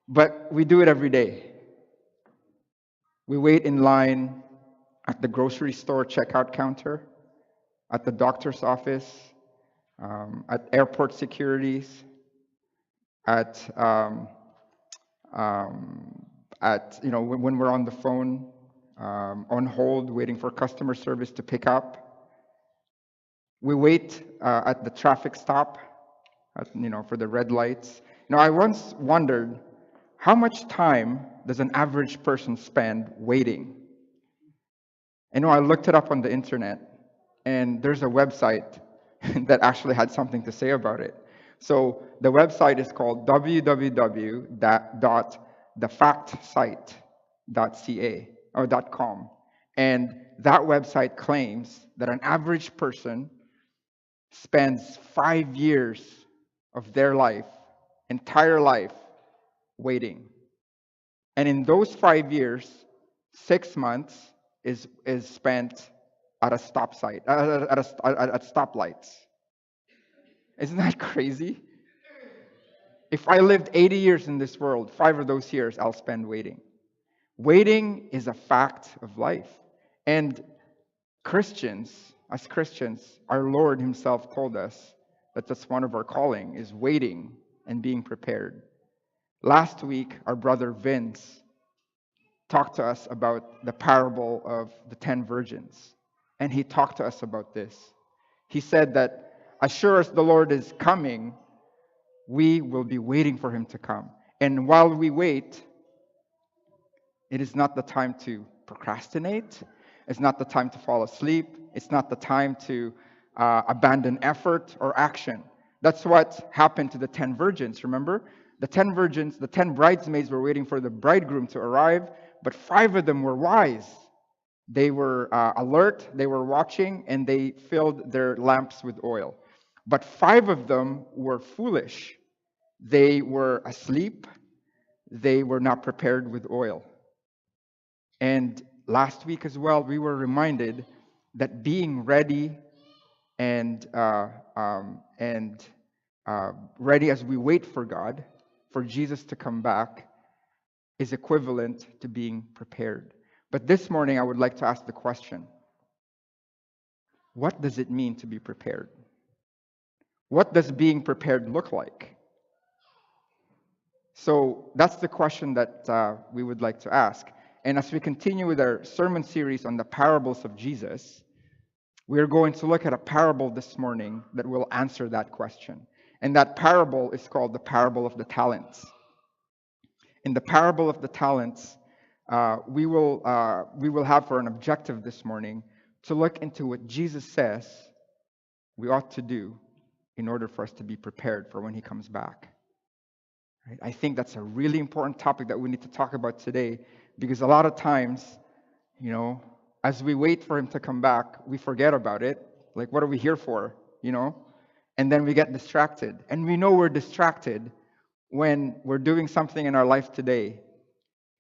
But we do it every day. We wait in line at the grocery store checkout counter, at the doctor's office, at airport securities, at um, when we're on the phone, on hold, waiting for customer service to pick up. We wait at the traffic stop, for the red lights. I once wondered, how much time does an average person spend waiting? I looked it up on the internet, and there's a website that actually had something to say about it. So the website is called www.thefactsite.ca or .com. And that website claims that an average person spends 5 years of their life, entire life, waiting. And in those 5 years, 6 months is spent at a stop site, at stoplights. Isn't that crazy? If I lived 80 years in this world, 5 of those years I'll spend waiting. Waiting is a fact of life. And as Christians, our Lord himself told us that that's one of our calling, is waiting and being prepared. Last week, our brother Vince talked to us about the parable of the 10 virgins. And he talked to us about this. He said that as sure as the Lord is coming, we will be waiting for him to come. And while we wait, it is not the time to procrastinate. It's not the time to fall asleep. It's not the time to abandon effort or action. That's what happened to the 10 virgins, remember? The 10 virgins, the 10 bridesmaids were waiting for the bridegroom to arrive, but 5 of them were wise. They were alert, they were watching, and they filled their lamps with oil. But 5 of them were foolish. They were asleep. They were not prepared with oil. And last week as well, we were reminded that being ready and ready as we wait for God, for Jesus to come back, is equivalent to being prepared. But this morning, I would like to ask the question, what does it mean to be prepared? What does being prepared look like? So that's the question that we would like to ask. And as we continue with our sermon series on the parables of Jesus, we are going to look at a parable this morning that will answer that question. And that parable is called the parable of the talents. In the parable of the talents, we will have for an objective this morning to look into what Jesus says we ought to do in order for us to be prepared for when he comes back. Right? I think that's a really important topic that we need to talk about today, because a lot of times, as we wait for him to come back, we forget about it. Like, what are we here for? And then we get distracted. And we know we're distracted when we're doing something in our life today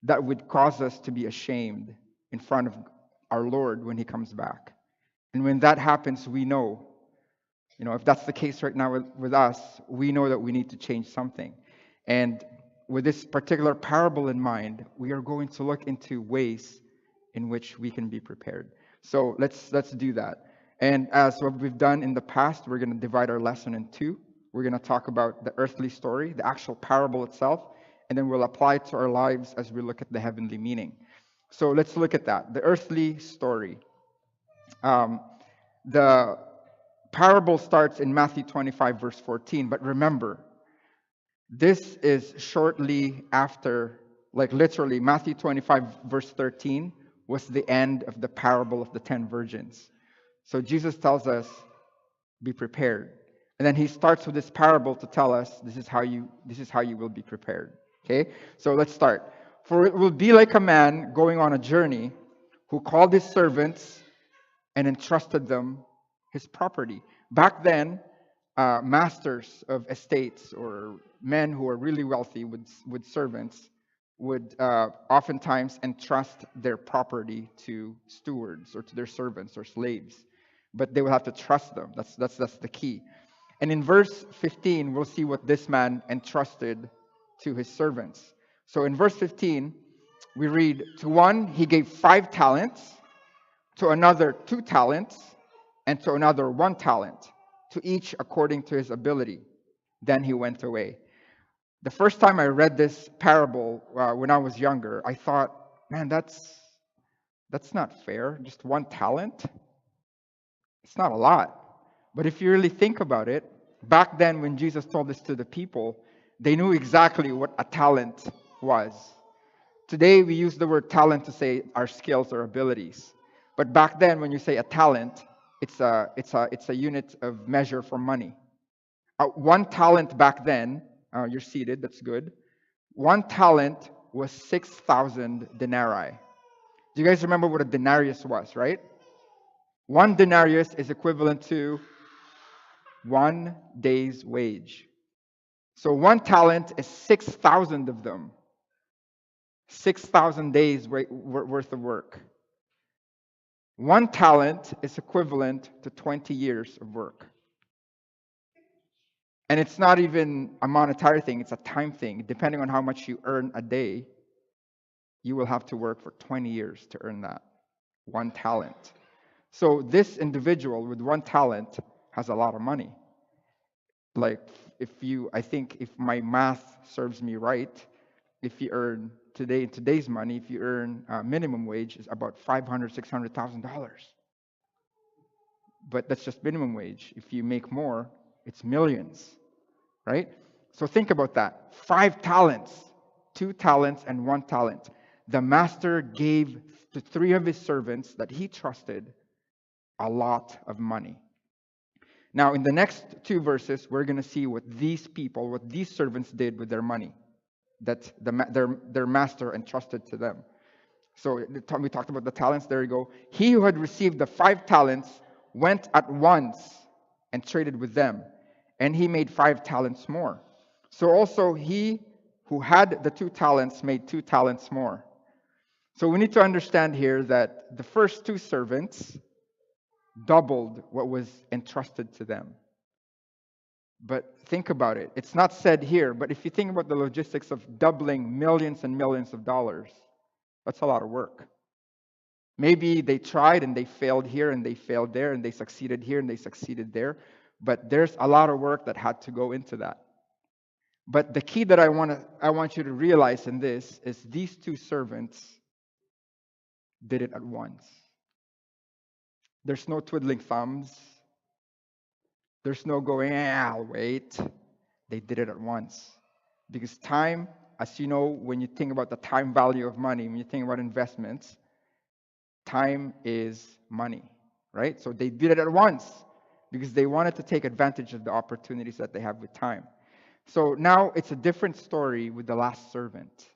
that would cause us to be ashamed in front of our Lord when he comes back. And when that happens, we know, if that's the case right now with us, we know that we need to change something. And with this particular parable in mind, we are going to look into ways in which we can be prepared. So let's do that. And as what we've done in the past, we're going to divide our lesson in 2. We're going to talk about the earthly story, the actual parable itself, and then we'll apply it to our lives as we look at the heavenly meaning. So let's look at that, the earthly story. The parable starts in Matthew 25, verse 14, but remember, this is shortly after, like literally, Matthew 25, verse 13 was the end of the parable of the 10 virgins. So Jesus tells us, be prepared. And then he starts with this parable to tell us, this is how you will be prepared. Okay? So let's start. For it will be like a man going on a journey who called his servants and entrusted them his property. Back then, masters of estates or men who are really wealthy with servants would oftentimes entrust their property to stewards or to their servants or slaves. But they will have to trust them. That's the key. And in verse 15, we'll see what this man entrusted to his servants. So in verse 15, we read, to one he gave 5 talents, to another 2 talents, and to another 1 talent, to each according to his ability. Then he went away. The first time I read this parable when I was younger, I thought, man, that's not fair. Just 1 talent? It's not a lot. But if you really think about it, back then when Jesus told this to the people, they knew exactly what a talent was. Today we use the word talent to say our skills or abilities. But back then when you say a talent, it's a unit of measure for money. 1 talent back then, you're seated, that's good. 1 talent was 6,000 denarii. Do you guys remember what a denarius was, right? 1 denarius is equivalent to 1 day's wage. So 1 talent is 6,000 of them. 6,000 days worth of work. 1 talent is equivalent to 20 years of work. And it's not even a monetary thing, it's a time thing. Depending on how much you earn a day, you will have to work for 20 years to earn that 1 talent. So this individual with 1 talent has a lot of money. Like I think if my math serves me right, if you earn in today's money, if you earn minimum wage is about $500,000-$600,000. But that's just minimum wage. If you make more, it's millions, right? So think about that. 5 talents, 2 talents, and 1 talent. The master gave to 3 of his servants that he trusted a lot of money. Now, in the next 2 verses, we're going to see what these servants did with their money that their master entrusted to them. So we talked about the talents. There you go. He who had received the 5 talents went at once and traded with them, and he made 5 talents more. So also he who had the 2 talents made 2 talents more. So we need to understand here that the first 2 servants doubled what was entrusted to them. But think about it. It's not said here, but if you think about the logistics of doubling millions and millions of dollars, that's a lot of work. Maybe they tried and they failed here and they failed there and they succeeded here and they succeeded there, but there's a lot of work that had to go into that. But the key that I want you to realize in this is these 2 servants did it at once. There's no twiddling thumbs. There's no going, I'll wait. They did it at once. Because time, as you know, when you think about the time value of money, when you think about investments, time is money, right? So they did it at once because they wanted to take advantage of the opportunities that they have with time. So now it's a different story with the last servant.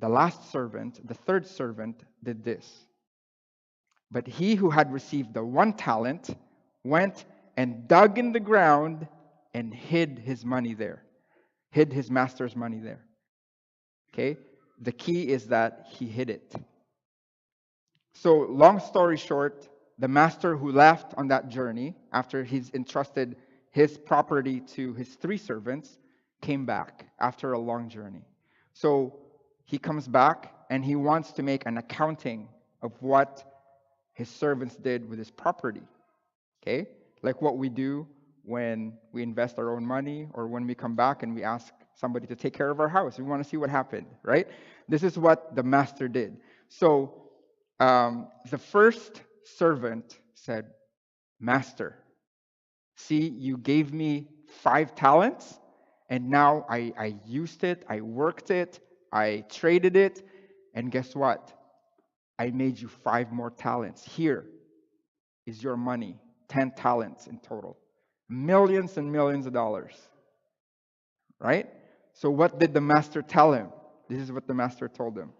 The last servant, the 3rd servant, did this. But he who had received the 1 talent went and dug in the ground and hid his money there. Hid his master's money there. Okay? The key is that he hid it. So long story short, the master who left on that journey, after he's entrusted his property to his 3 servants, came back after a long journey. So he comes back and he wants to make an accounting of what his servants did with his property. Okay? Like what we do when we invest our own money or when we come back and we ask somebody to take care of our house. We want to see what happened, right? This is what the master did. So the first servant said, Master, see, you gave me 5 talents, and now I used it, I worked it, I traded it, and guess what? I made you 5 more talents. Here is your money, 10 talents in total. Millions and millions of dollars. Right? So what did the master tell him? This is what the master told him.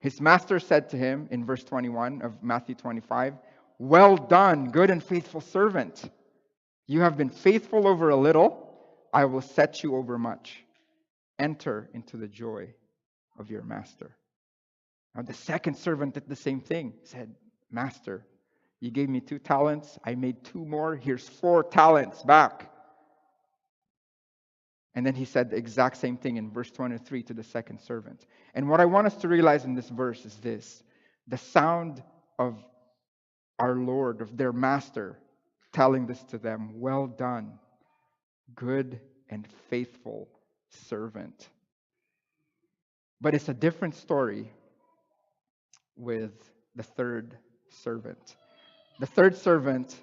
His master said to him in verse 21 of Matthew 25, Well done, good and faithful servant. You have been faithful over a little. I will set you over much. Enter into the joy of your master. Now the second servant did the same thing. He said, Master, you gave me 2 talents. I made 2 more. Here's 4 talents back. And then he said the exact same thing in verse 23 to the second servant. And what I want us to realize in this verse is this: the sound of our Lord, of their master, telling this to them, well done, good and faithful servant. But it's a different story with the third servant. The third servant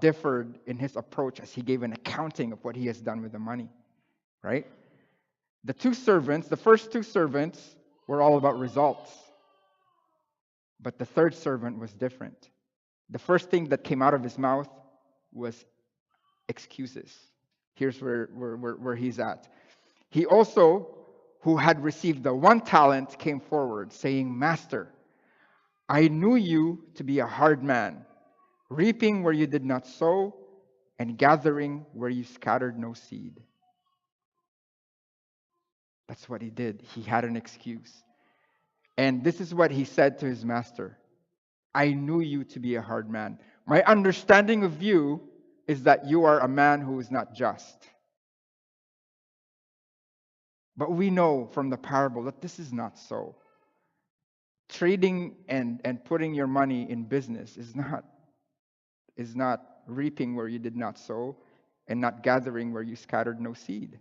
differed in his approach as he gave an accounting of what he has done with the money, right? The first two servants were all about results. But the third servant was different. The first thing that came out of his mouth was excuses. Here's where he's at. He also, who had received the 1 talent, came forward, saying, Master, I knew you to be a hard man, reaping where you did not sow, and gathering where you scattered no seed. That's what he did. He had an excuse. And this is what he said to his master. I knew you to be a hard man. My understanding of you is that you are a man who is not just. But we know from the parable that this is not so. Trading and putting your money in business is not reaping where you did not sow and not gathering where you scattered no seed.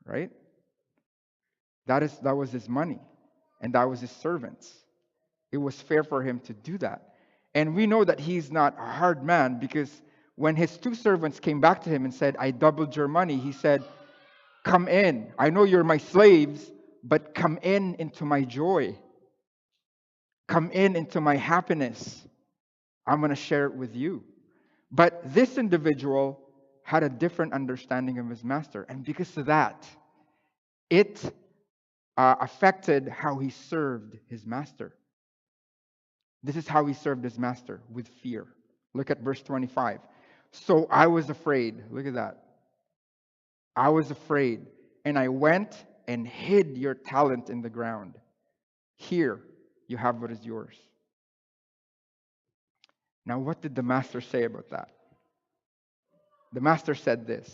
Right? That was his money, and that was his servants. It was fair for him to do that. And we know that he's not a hard man, because when his 2 servants came back to him and said, I doubled your money, he said, come in. I know you're my slaves, but come into my joy. Come into my happiness. I'm going to share it with you. But this individual had a different understanding of his master. And because of that, it affected how he served his master. This is how he served his master, with fear. Look at verse 25. So I was afraid. Look at that. I was afraid, and I went and hid your talent in the ground. Here, you have what is yours. Now, what did the master say about that? The master said this.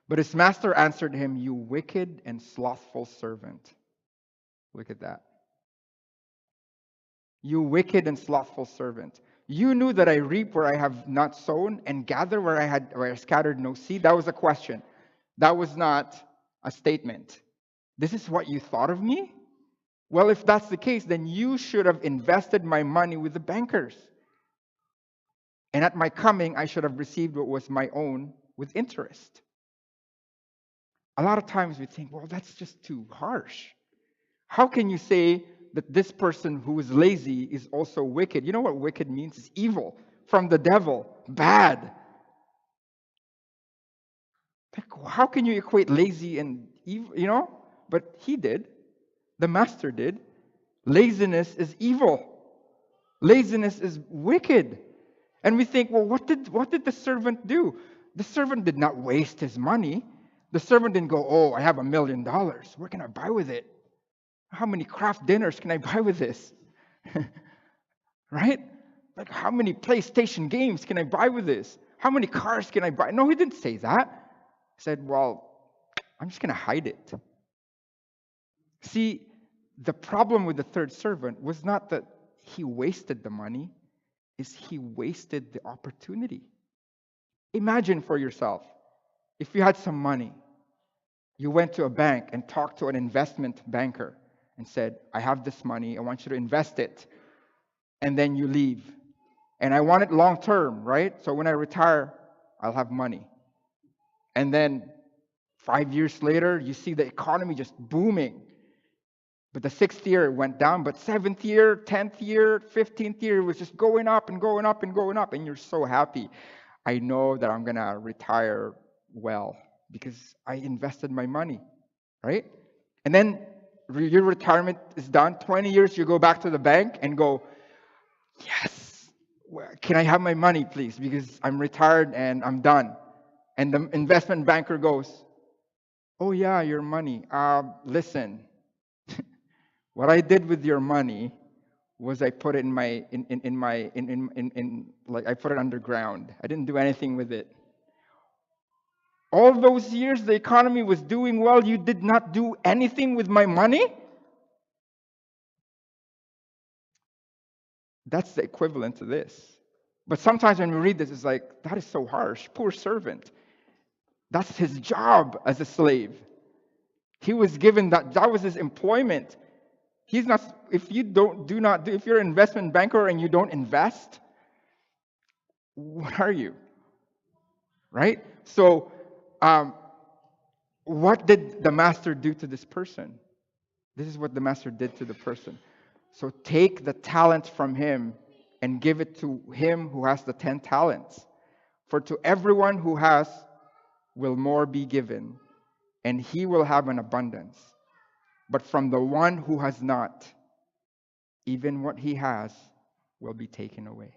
But his master answered him, you wicked and slothful servant. Look at that. You wicked and slothful servant. You knew that I reap where I have not sown and gather where I scattered no seed. That was a question. That was not a statement. This is what you thought of me? Well, if that's the case, then you should have invested my money with the bankers. And at my coming, I should have received what was my own with interest. A lot of times we think, well, that's just too harsh. How can you say that this person who is lazy is also wicked? You know what wicked means? It's evil, from the devil, bad. Like, how can you equate lazy and evil, But he did. The master did. Laziness is evil. Laziness is wicked. And we think, well, what did the servant do? The servant did not waste his money. The servant didn't go, oh, I have $1 million. What can I buy with it? How many craft dinners can I buy with this? Right? Like, how many PlayStation games can I buy with this? How many cars can I buy? No, he didn't say that. He said, well, I'm just going to hide it. See, the problem with the third servant was not that he wasted the money, is he wasted the opportunity. Imagine for yourself, if you had some money, you went to a bank and talked to an investment banker and said, I have this money, I want you to invest it. And then you leave. And I want it long term, right? So when I retire, I'll have money. And then 5 years later, you see the economy just booming. But the 6th year went down, but 7th year, 10th year, 15th year, it was just going up and going up and going up. And you're so happy. I know that I'm going to retire well because I invested my money, right? And then your retirement is done. 20 years, you go back to the bank and go, yes, can I have my money, please? Because I'm retired and I'm done. And the investment banker goes, oh yeah, your money. Listen, what I did with your money was I put it I put it underground. I didn't do anything with it. All those years the economy was doing well, you did not do anything with my money? That's the equivalent to this. But sometimes when we read this, it's like, that is so harsh. Poor servant. That's his job as a slave. He was given that was his employment. He's not, if you if you're an investment banker and you don't invest, what are you? Right? So, what did the master do to this person? This is what the master did to the person. So take the talent from him and give it to him who has the 10 talents. For to everyone who has will more be given, and he will have an abundance. But from the one who has not, even what he has will be taken away.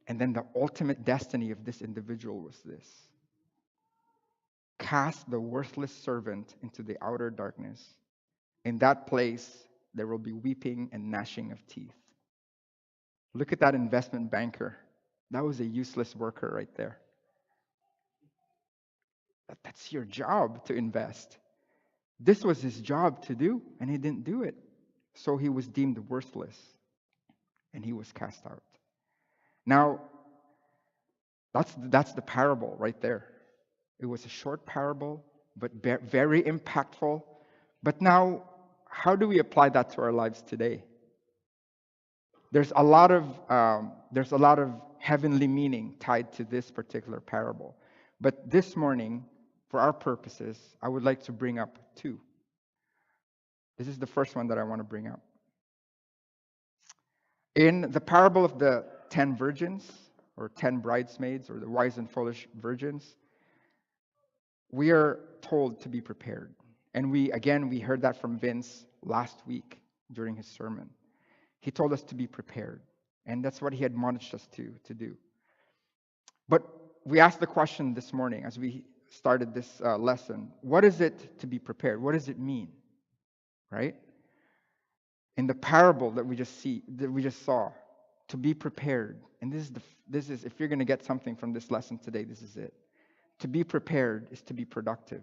And then the ultimate destiny of this individual was this: cast the worthless servant into the outer darkness. In that place, there will be weeping and gnashing of teeth. Look at that investment banker. That was a useless worker right there. That's your job, to invest. This was his job to do, and he didn't do it. So he was deemed worthless, and he was cast out. Now, that's the parable right there. It was a short parable, but very impactful. But now, how do we apply that to our lives today? There's a lot of heavenly meaning tied to this particular parable. But this morning, for our purposes, I would like to bring up two. This is the first one that I want to bring up. In the parable of the 10 virgins, or 10 bridesmaids, or the wise and foolish virgins, we are told to be prepared. And we heard that from Vince last week during his sermon. He told us to be prepared. And that's what he admonished us to do. But we asked the question this morning as we started this lesson: what is it to be prepared? What does it mean? Right? In the parable that we just saw, to be prepared. And this is if you're going to get something from this lesson today, this is it. To be prepared is to be productive.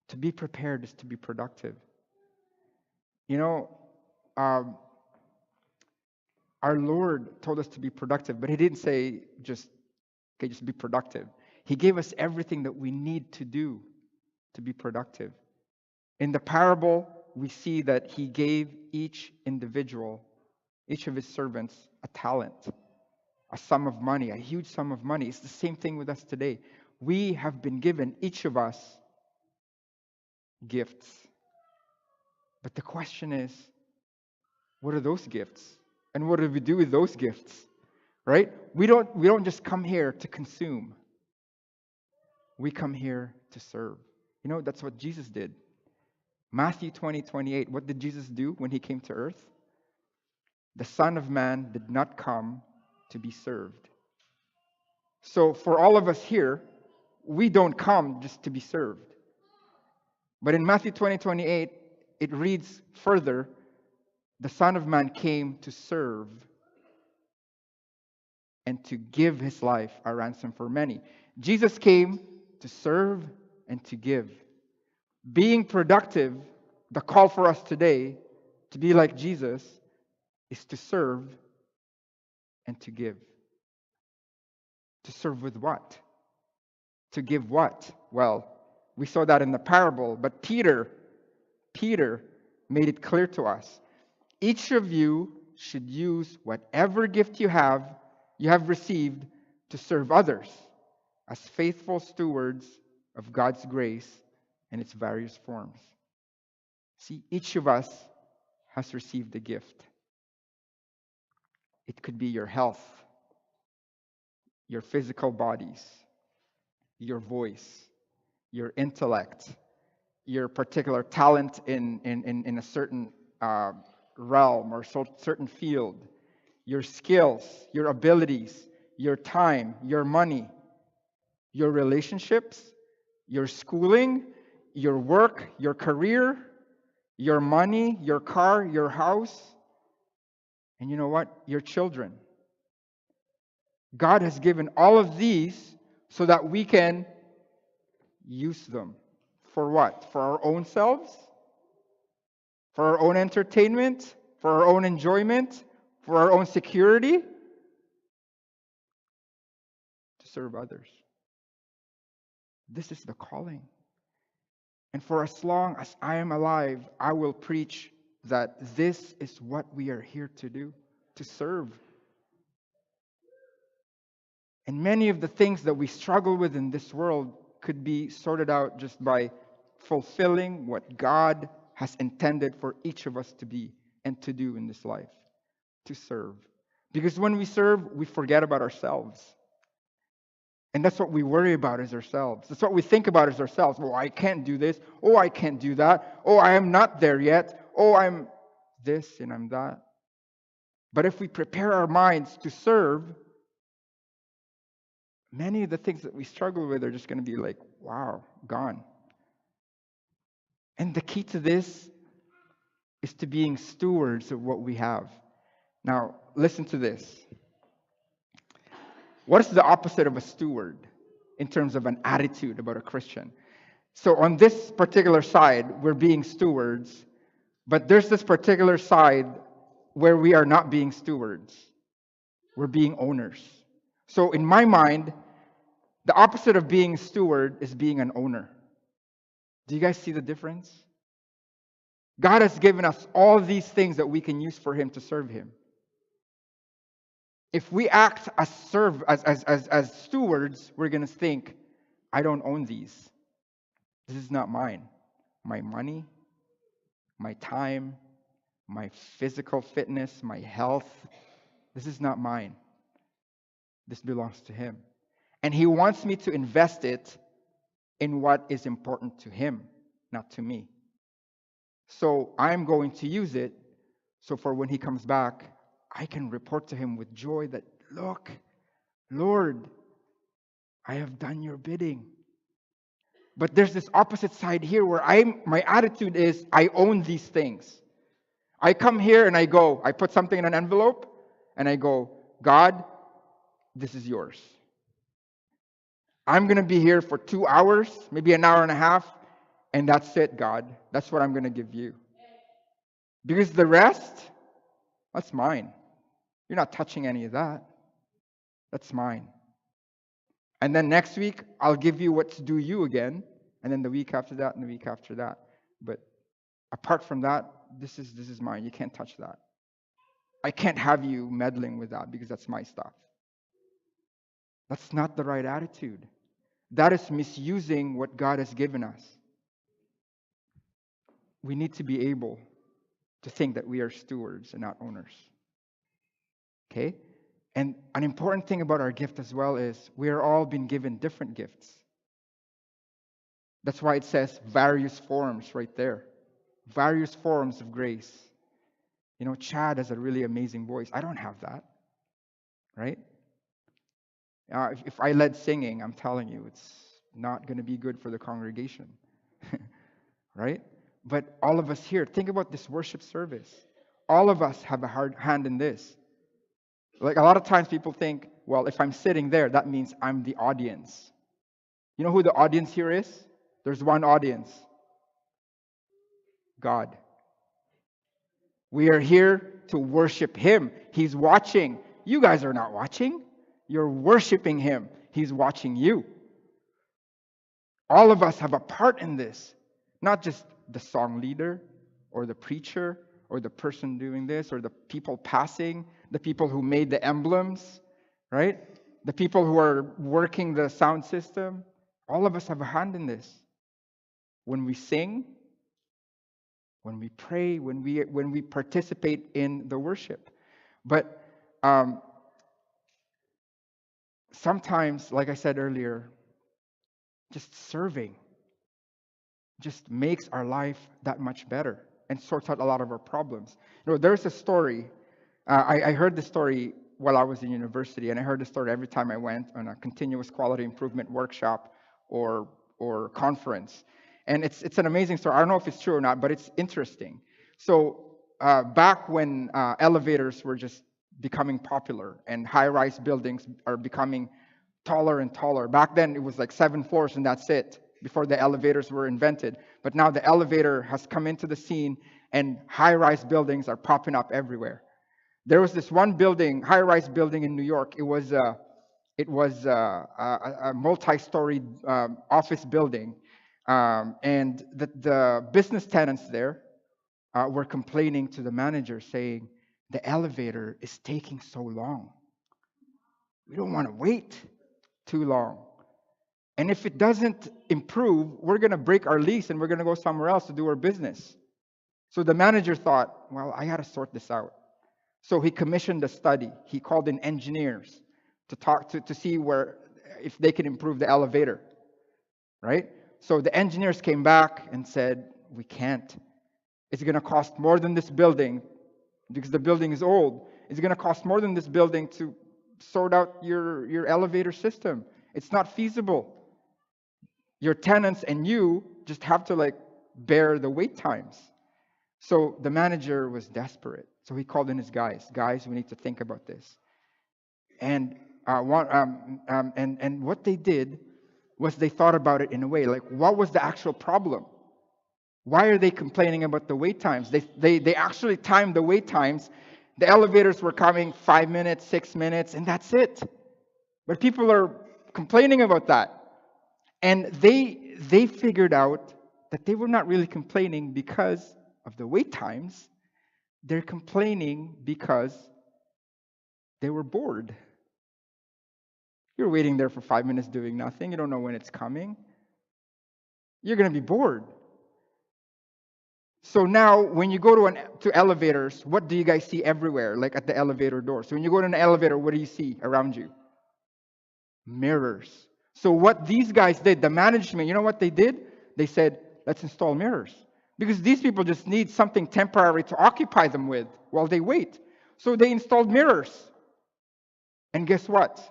To be prepared is to be productive. You know, our Lord told us to be productive, but he didn't say just be productive. He gave us everything that we need to do to be productive. In the parable, we see that he gave each individual, each of his servants, a talent, a sum of money, a huge sum of money. It's the same thing with us today. We have been given, each of us, gifts. But the question is, what are those gifts? And what do we do with those gifts? Right? We don't just come here to consume. We come here to serve. You know, that's what Jesus did. Matthew 20:28. What did Jesus do when he came to earth? The Son of Man did not come to be served. So for all of us here, we don't come just to be served. But in Matthew 20:28, it reads further, the Son of Man came to serve and to give his life a ransom for many. Jesus came to serve and to give. Being productive, the call for us today to be like Jesus, is to serve and to give. To serve with what? To give what? Well, we saw that in the parable, but Peter made it clear to us. Each of you should use whatever gift you have received to serve others as faithful stewards of God's grace in its various forms. See, each of us has received a gift. It could be your health, your physical bodies, your voice, your intellect, your particular talent in a certain realm or certain field, your skills, your abilities, your time, your money, your relationships, your schooling, your work, your career, your money, your car, your house, and you know what? Your children. God has given all of these so that we can use them. For what? For our own selves? For our own entertainment? For our own enjoyment? For our own security? To serve others. This is the calling. And for as long as I am alive, I will preach that this is what we are here to do, to serve. And many of the things that we struggle with in this world could be sorted out just by fulfilling what God has intended for each of us to be and to do in this life, to serve. Because when we serve, we forget about ourselves. And that's what we worry about is ourselves. That's what we think about is ourselves. Oh, I can't do this. Oh, I can't do that. Oh, I am not there yet. Oh, I'm this and I'm that. But if we prepare our minds to serve, many of the things that we struggle with are just going to be like, wow, gone. And the key to this is to being stewards of what we have. Now, listen to this. What is the opposite of a steward in terms of an attitude about a Christian? So on this particular side, we're being stewards, but there's this particular side where we are not being stewards. We're being owners. So in my mind, the opposite of being a steward is being an owner. Do you guys see the difference? God has given us all these things that we can use for Him to serve Him. If we act as stewards, we're going to think, I don't own these. This is not mine. My money, my time, my physical fitness, my health, this is not mine. This belongs to Him. And He wants me to invest it in what is important to Him, not to me. So I'm going to use it so for when He comes back, I can report to Him with joy that, look, Lord, I have done your bidding. But there's this opposite side here where my attitude is I own these things. I come here and I put something in an envelope and I go, God, this is yours. I'm going to be here for 2 hours, maybe an hour and a half, and that's it, God. That's what I'm going to give you. Because the rest, that's mine. You're not touching any of that. That's mine. And then next week, I'll give you what's due you again. And then the week after that, and the week after that. But apart from that, this is mine. You can't touch that. I can't have you meddling with that because that's my stuff. That's not the right attitude. That is misusing what God has given us. We need to be able to think that we are stewards and not owners. Okay? And an important thing about our gift as well is we are all been given different gifts. That's why it says various forms right there. Various forms of grace. You know, Chad has a really amazing voice. I don't have that. Right? If I led singing, I'm telling you, it's not going to be good for the congregation. Right? But all of us here, think about this worship service. All of us have a hard hand in this. Like a lot of times people think, well, if I'm sitting there, that means I'm the audience. You know who the audience here is? There's one audience. God. We are here to worship Him. He's watching. You guys are not watching. You're worshiping Him. He's watching you. All of us have a part in this. Not just the song leader or the preacher or the person doing this or the people passing, the people who made the emblems, right? The people who are working the sound system. All of us have a hand in this. When we sing, when we pray, when we participate in the worship. But sometimes, like I said earlier, just serving just makes our life that much better and sorts out a lot of our problems. You know, there's a story. I heard the story while I was in university, and I heard the story every time I went on a continuous quality improvement workshop or conference. And it's an amazing story. I don't know if it's true or not, but it's interesting. So back when elevators were just becoming popular, and high-rise buildings are becoming taller and taller. Back then, it was like 7 floors and that's it, before the elevators were invented. But now the elevator has come into the scene, and high-rise buildings are popping up everywhere. There was this one building, high-rise building in New York. It was a multi-story office building, and the business tenants there were complaining to the manager, saying, "The elevator is taking so long. We don't want to wait too long. And if it doesn't improve, we're going to break our lease and we're going to go somewhere else to do our business." So the manager thought, well, I got to sort this out. So he commissioned a study. He called in engineers to talk to see if they can improve the elevator, right? So the engineers came back and said, we can't. It's going to cost more than this building, because the building is old. It's going to cost more than this building to sort out your elevator system. It's not feasible. Your tenants and you just have to bear the wait times. So the manager was desperate. So he called in his guys. Guys, we need to think about this. And what they did was they thought about it in a way, like, what was the actual problem? Why are they complaining about the wait times? They actually timed the wait times. The elevators were coming 5 minutes, 6 minutes, and that's it. But people are complaining about that. And they figured out that they were not really complaining because of the wait times. They're complaining because they were bored. You're waiting there for 5 minutes doing nothing. You don't know when it's coming. You're going to be bored. So now, when you go to elevators, what do you guys see everywhere, like at the elevator door? So when you go to an elevator, what do you see around you? Mirrors. So what these guys did, the management, you know what they did? They said, let's install mirrors. Because these people just need something temporary to occupy them with while they wait. So they installed mirrors. And guess what?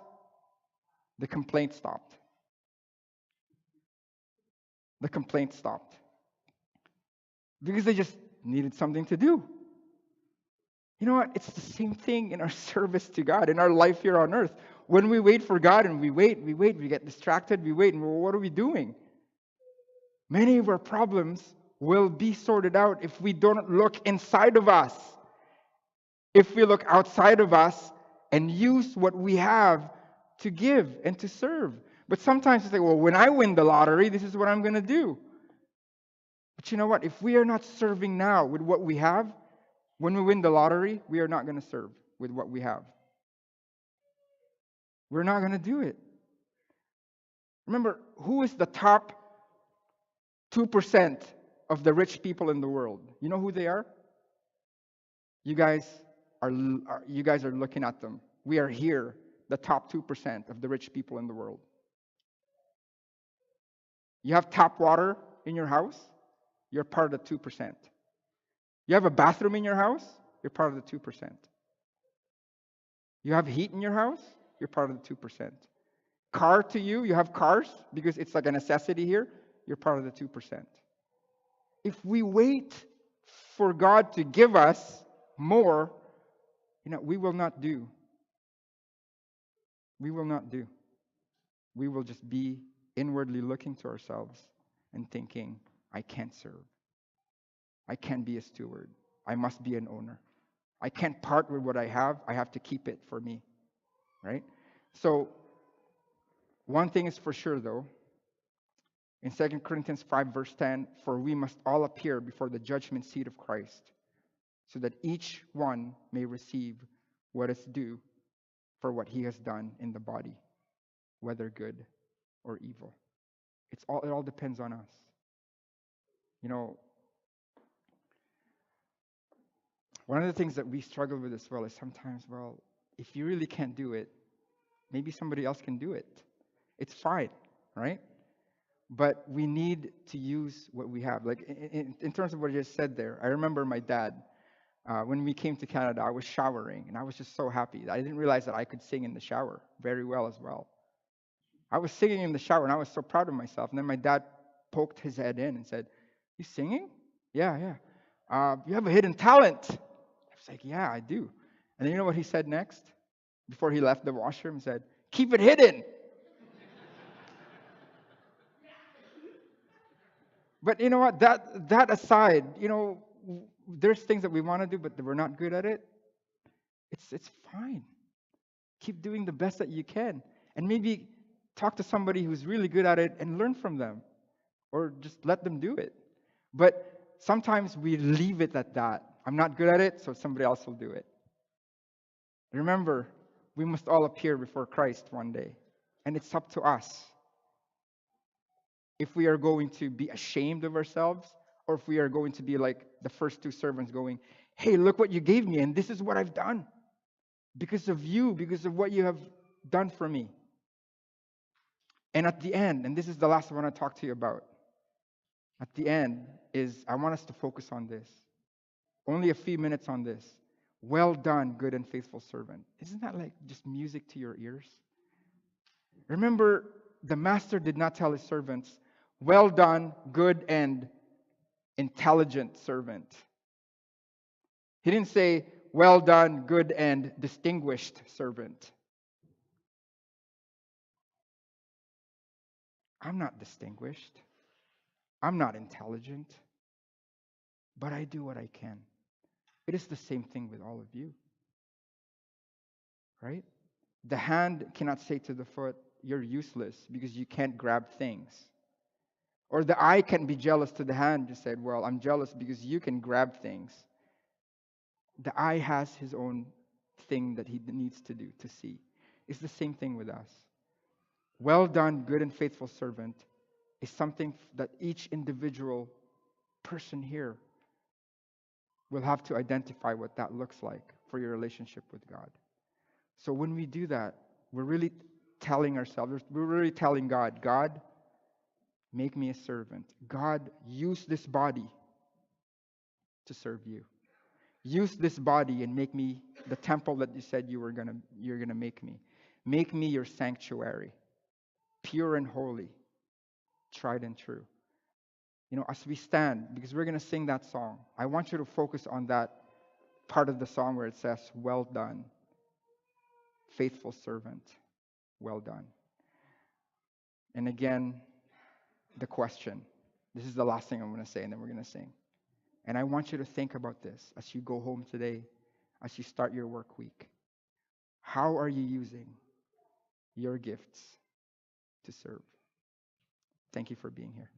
The complaint stopped. The complaint stopped. Because they just needed something to do. You know what? It's the same thing in our service to God, in our life here on earth. When we wait for God and we wait, we get distracted, we wait, and what are we doing? Many of our problems will be sorted out if we don't look inside of us. If we look outside of us and use what we have to give and to serve. But sometimes we say, well, when I win the lottery, this is what I'm going to do. But you know what? If we are not serving now with what we have, when we win the lottery, we are not going to serve with what we have. We're not going to do it. Remember, who is the top 2% of the rich people in the world? You know who they are? You guys are looking at them. We are here, the top 2% of the rich people in the world. You have tap water in your house, you're part of the 2%. You have a bathroom in your house, you're part of the 2%. You have heat in your house, you're part of the 2%. Car to you, you have cars because it's like a necessity here, you're part of the 2%. If we wait for God to give us more, we will not do. We will not do. We will just be inwardly looking to ourselves and thinking, I can't serve. I can't be a steward. I must be an owner. I can't part with what I have to keep it for me. Right? So, one thing is for sure though, in 2 Corinthians 5 verse 10, for we must all appear before the judgment seat of Christ, so that each one may receive what is due for what he has done in the body, whether good or evil. It all depends on us. One of the things that we struggle with as well is sometimes, if you really can't do it, maybe somebody else can do it. It's fine, right? But we need to use what we have. Like in terms of what you just said there, I remember my dad, when we came to Canada, I was showering, and I was just so happy. I didn't realize that I could sing in the shower very well as well. I was singing in the shower, and I was so proud of myself. And then my dad poked his head in and said, you singing? Yeah. You have a hidden talent. I was like, yeah, I do. And then you know what he said next? Before he left the washroom, he said, "Keep it hidden." But you know what? That aside, there's things that we want to do, but we're not good at it. It's fine. Keep doing the best that you can, and maybe talk to somebody who's really good at it and learn from them, or just let them do it. But sometimes we leave it at that. I'm not good at it, so somebody else will do it. Remember, we must all appear before Christ one day, and it's up to us if we are going to be ashamed of ourselves, or if we are going to be like the first two servants going, "Hey, look what you gave me, and this is what I've done because of you, because of what you have done for me." And at the end, and this is the last one I want to talk to you about, at the end is I want us to focus on this. Only a few minutes on this. Well done, good and faithful servant. Isn't that like just music to your ears? Remember, the master did not tell his servants, "Well done, good and intelligent servant." He didn't say, "Well done, good and distinguished servant." I'm not distinguished. I'm not intelligent. But I do what I can. It is the same thing with all of you. Right? The hand cannot say to the foot, "You're useless because you can't grab things." Or the eye can be jealous to the hand, just said, "Well, I'm jealous because you can grab things." The eye has his own thing that he needs to do to see. It's the same thing with us. Well done, good and faithful servant is something that each individual person here will have to identify what that looks like for your relationship with God. So when we do that, we're really telling ourselves, we're really telling God, "God, make me a servant. God, use this body to serve you. Use this body and make me the temple that you said you're gonna make me. Make me your sanctuary, pure and holy, tried and true." As we stand, because we're gonna sing that song, I want you to focus on that part of the song where it says, "Well done, faithful servant, well done." And again, the question. This is the last thing I'm gonna say, and then we're gonna sing. And I want you to think about this as you go home today, as you start your work week. How are you using your gifts to serve? Thank you for being here.